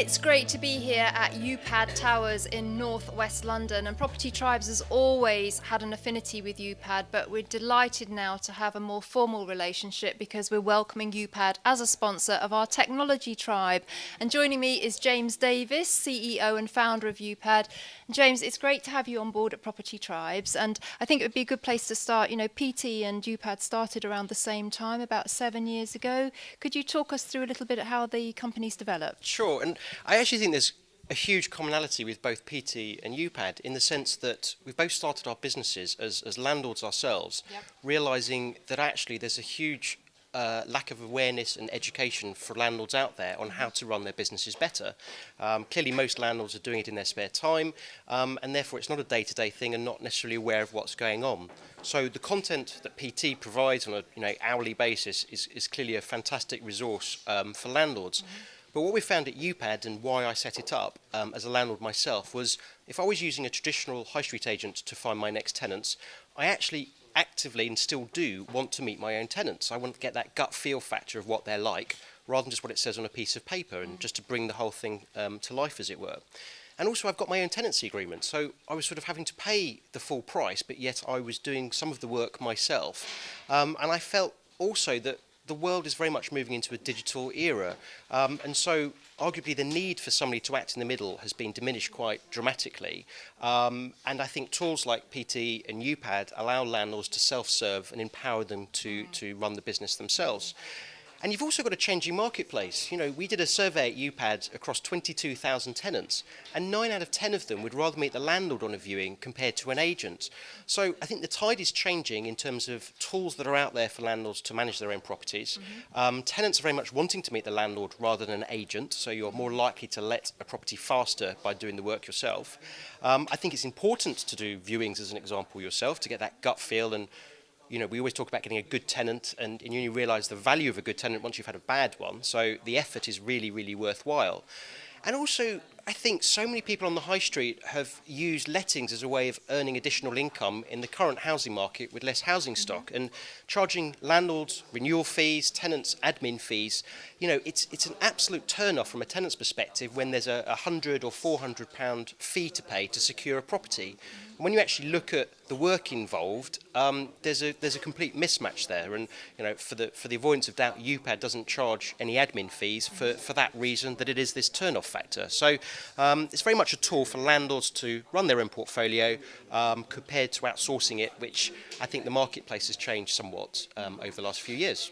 It's great to be here at Upad Towers in North West London, and Property Tribes has always had an affinity with Upad, but we're delighted now to have a more formal relationship because we're welcoming Upad as a sponsor of our Technology Tribe. And joining me is James Davis, CEO and founder of Upad. James, it's great to have you on board at Property Tribes, and I think it would be a good place to start. You know, PT and Upad started around the same time, about 7 years ago. Could you talk us through a little bit of how the company's developed? Sure, and I actually think there's a huge commonality with both PT and Upad in the sense that we've both started our businesses as landlords ourselves, realising that actually there's a huge lack of awareness and education for landlords out there on how to run their businesses better. Clearly most landlords are doing it in their spare time, and therefore it's not a day-to-day thing and not necessarily aware of what's going on. So the content that PT provides on a hourly basis is clearly a fantastic resource for landlords. But what we found at Upad, and why I set it up as a landlord myself, was if I was using a traditional high street agent to find my next tenants, I actually actively and still do want to meet my own tenants. I want to get that gut feel factor of what they're like, rather than just what it says on a piece of paper, and just to bring the whole thing to life, as it were. And also I've got my own tenancy agreement, so I was sort of having to pay the full price, but yet I was doing some of the work myself. And I felt also that the world is very much moving into a digital era, and so arguably the need for somebody to act in the middle has been diminished quite dramatically, and I think tools like PT and Upad allow landlords to self-serve and empower them to run the business themselves. And you've also got a changing marketplace. You know, we did a survey at Upad across 22,000 tenants, and 9 out of 10 of them would rather meet the landlord on a viewing compared to an agent. So I think the tide is changing in terms of tools that are out there for landlords to manage their own properties. Tenants are very much wanting to meet the landlord rather than an agent, so you're more likely to let a property faster by doing the work yourself. I think it's important to do viewings, as an example, yourself, to get that gut feel. And we always talk about getting a good tenant, and you only realise the value of a good tenant once you've had a bad one. So the effort is really, really worthwhile. And also, I think so many people on the high street have used lettings as a way of earning additional income in the current housing market with less housing stock, and charging landlords renewal fees, tenants admin fees. It's an absolute turn-off from a tenant's perspective when there's a £100 or £400 fee to pay to secure a property. And when you actually look at the work involved, there's a complete mismatch there. And for the avoidance of doubt, Upad doesn't charge any admin fees for that reason, that it is this turn-off factor. So it's very much a tool for landlords to run their own portfolio, compared to outsourcing it, which I think the marketplace has changed somewhat over the last few years.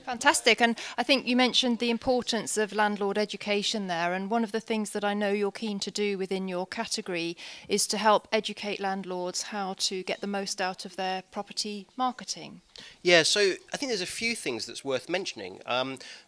Fantastic. And I think you mentioned the importance of landlord education there, and one of the things that I know you're keen to do within your category is to help educate landlords how to get the most out of their property marketing. Yeah, so I think there's a few things that's worth mentioning.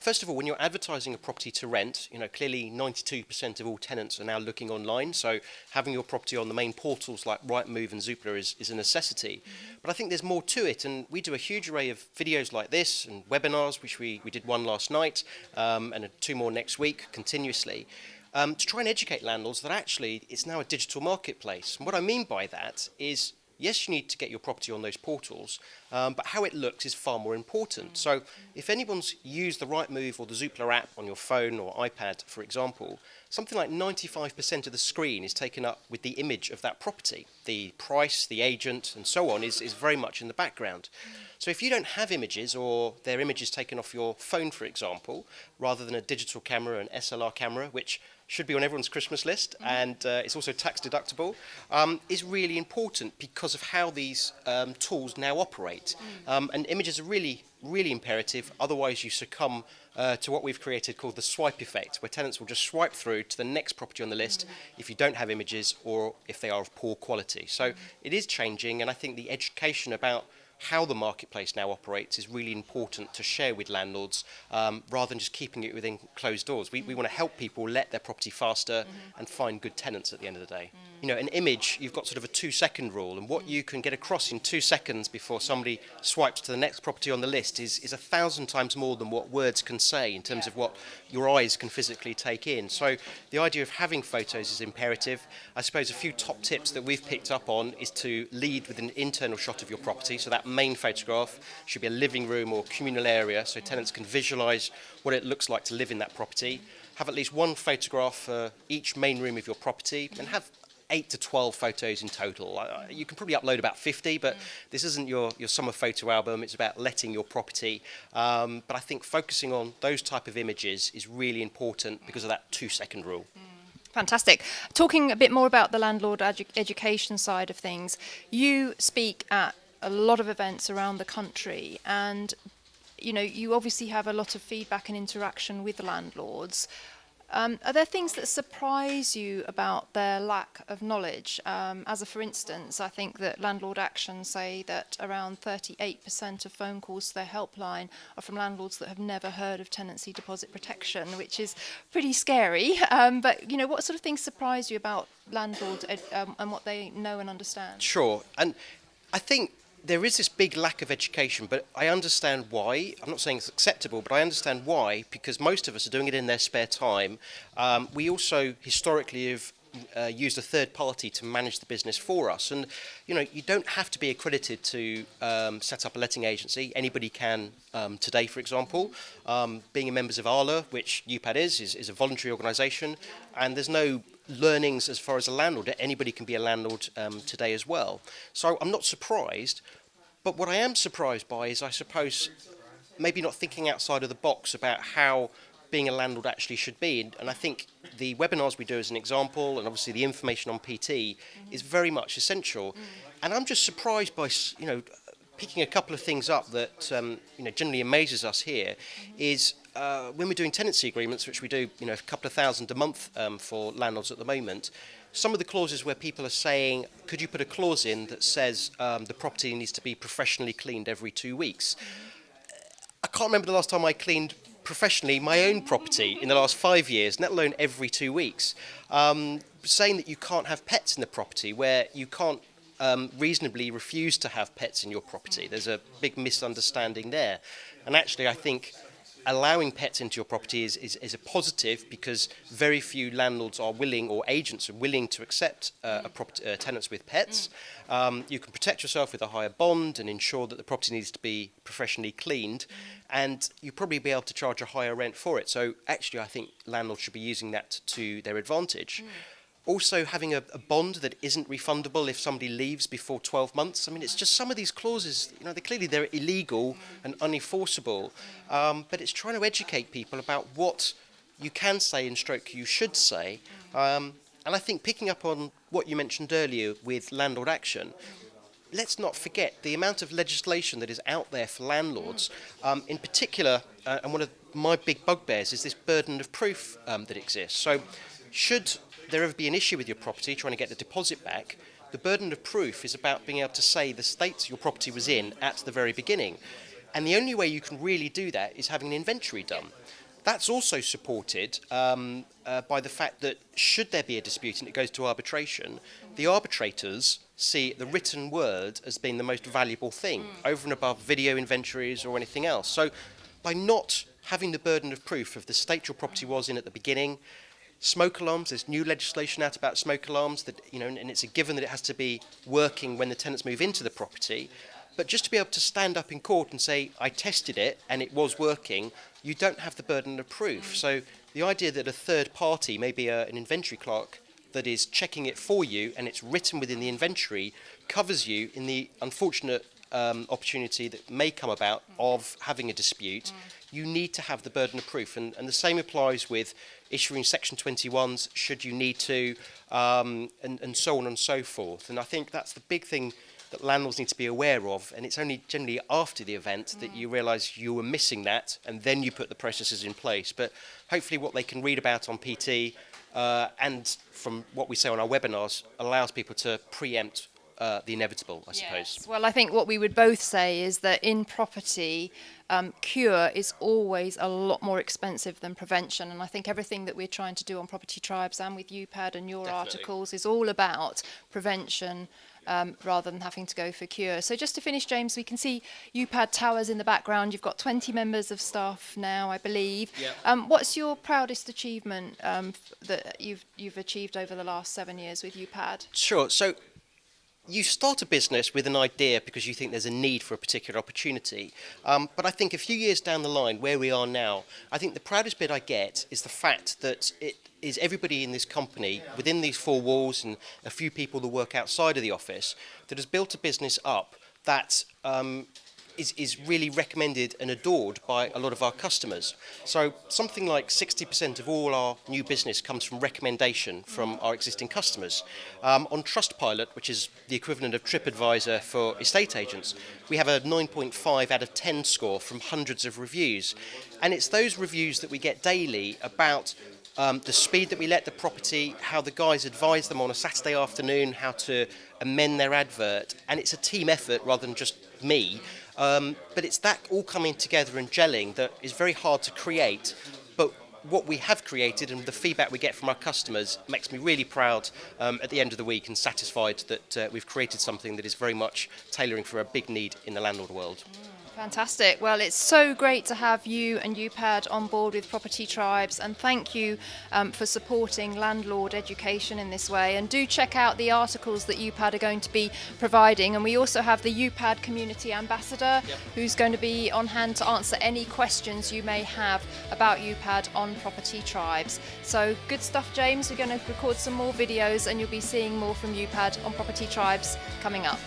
First of all, when you're advertising a property to rent, clearly 92% of all tenants are now looking online, so having your property on the main portals like Rightmove and Zoopla is a necessity. But I think there's more to it, and we do a huge array of videos like this and webinars, which we did one last night, and 2 more next week continuously, to try and educate landlords that actually it's now a digital marketplace. And what I mean by that is, yes, you need to get your property on those portals, but how it looks is far more important. So if anyone's used the Rightmove or the Zoopla app on your phone or iPad, for example, something like 95% of the screen is taken up with the image of that property. The price, the agent, and so on is very much in the background. So if you don't have images, or their images taken off your phone, for example, rather than a digital camera, an SLR camera, which should be on everyone's Christmas list, and it's also tax deductible, is really important because of how these tools now operate. And images are really, really imperative, otherwise you succumb to what we've created called the swipe effect, where tenants will just swipe through to the next property on the list if you don't have images or if they are of poor quality. So it is changing, and I think the education about how the marketplace now operates is really important to share with landlords, rather than just keeping it within closed doors. We want to help people let their property faster and find good tenants at the end of the day. An image, you've got sort of a 2-second rule, and what you can get across in 2 seconds before somebody swipes to the next property on the list is 1,000 times more than what words can say in terms of what your eyes can physically take in. So the idea of having photos is imperative. I suppose a few top tips that we've picked up on is to lead with an internal shot of your property. So that main photograph should be a living room or communal area, so tenants can visualise what it looks like to live in that property. have at least one photograph for each main room of your property, and have 8 to 12 photos in total. You can probably upload about 50, but this isn't your summer photo album. It's about letting your property. But I think focusing on those type of images is really important because of that 2-second rule. Fantastic. Talking a bit more about the landlord education side of things, you speak at a lot of events around the country, and you obviously have a lot of feedback and interaction with landlords. Are there things that surprise you about their lack of knowledge? For instance, I think that Landlord Action say that around 38% of phone calls to their helpline are from landlords that have never heard of Tenancy Deposit Protection, which is pretty scary. But what sort of things surprise you about landlords and what they know and understand? Sure, and I think there is this big lack of education, but I understand why. I'm not saying it's acceptable, but I understand why, because most of us are doing it in their spare time. We also historically have used a third party to manage the business for us. And, you don't have to be accredited to set up a letting agency. Anybody can today, for example. Being a member of ALA, which UPAD is a voluntary organisation, and there's no learnings as far as a landlord. Anybody can be a landlord today as well. So I'm not surprised. But what I am surprised by is, I suppose, maybe not thinking outside of the box about how being a landlord actually should be. And I think the webinars we do as an example, and obviously the information on PT, is very much essential. And I'm just surprised by, picking a couple of things up that, generally amazes us here, is when we're doing tenancy agreements, which we do, a couple of thousand a month for landlords at the moment, some of the clauses where people are saying, could you put a clause in that says the property needs to be professionally cleaned every 2 weeks? I can't remember the last time I cleaned professionally my own property in the last 5 years, let alone every 2 weeks. Saying that you can't have pets in the property, where you can't reasonably refuse to have pets in your property. There's a big misunderstanding there. And actually, I think allowing pets into your property is a positive, because very few landlords are willing, or agents are willing, to accept tenants with pets. You can protect yourself with a higher bond and ensure that the property needs to be professionally cleaned, and you'll probably be able to charge a higher rent for it. So actually, I think landlords should be using that to their advantage. Also, having a bond that isn't refundable if somebody leaves before 12 months. I mean, it's just some of these clauses, they're illegal and unenforceable. But it's trying to educate people about what you can say and stroke you should say. And I think, picking up on what you mentioned earlier with Landlord Action, let's not forget the amount of legislation that is out there for landlords. In particular, and one of my big bugbears is this burden of proof that exists. So should there ever be an issue with your property trying to get the deposit back, the burden of proof is about being able to say the state your property was in at the very beginning. And the only way you can really do that is having an inventory done. That's also supported by the fact that, should there be a dispute and it goes to arbitration, the arbitrators see the written word as being the most valuable thing, over and above video inventories or anything else. So by not having the burden of proof of the state your property was in at the beginning, smoke alarms, there's new legislation out about smoke alarms that, and it's a given that it has to be working when the tenants move into the property. But just to be able to stand up in court and say, I tested it and it was working, you don't have the burden of proof. So the idea that a third party, maybe an inventory clerk, that is checking it for you and it's written within the inventory, covers you in the unfortunate opportunity that may come about of having a dispute. You need to have the burden of proof. And the same applies with issuing Section 21s, should you need to, and so on and so forth. And I think that's the big thing that landlords need to be aware of, and it's only generally after the event that you realise you were missing that, and then you put the processes in place. But hopefully what they can read about on PT and from what we say on our webinars allows people to preempt the inevitable, I suppose. Yes. Well, I think what we would both say is that in property, cure is always a lot more expensive than prevention. And I think everything that we're trying to do on Property Tribes and with UPAD and your articles is all about prevention rather than having to go for cure. So just to finish, James, we can see UPAD towers in the background. You've got 20 members of staff now, I believe. Yep. What's your proudest achievement that you've achieved over the last 7 years with UPAD? Sure. So you start a business with an idea because you think there's a need for a particular opportunity. But I think a few years down the line, where we are now, I think the proudest bit I get is the fact that it is everybody in this company, within these four walls and a few people that work outside of the office, that has built a business up that is really recommended and adored by a lot of our customers. So something like 60% of all our new business comes from recommendation from our existing customers. On Trustpilot, which is the equivalent of TripAdvisor for estate agents, we have a 9.5 out of 10 score from hundreds of reviews. And it's those reviews that we get daily about the speed that we let the property, how the guys advise them on a Saturday afternoon how to amend their advert, and it's a team effort rather than just me. But it's that all coming together and gelling that is very hard to create. But what we have created and the feedback we get from our customers makes me really proud at the end of the week and satisfied that we've created something that is very much tailoring for a big need in the landlord world. Fantastic. Well, it's so great to have you and Upad on board with Property Tribes, and thank you for supporting landlord education in this way. And do check out the articles that Upad are going to be providing. And we also have the Upad Community Ambassador, who's going to be on hand to answer any questions you may have about Upad on Property Tribes. So good stuff, James. We're going to record some more videos and you'll be seeing more from Upad on Property Tribes coming up.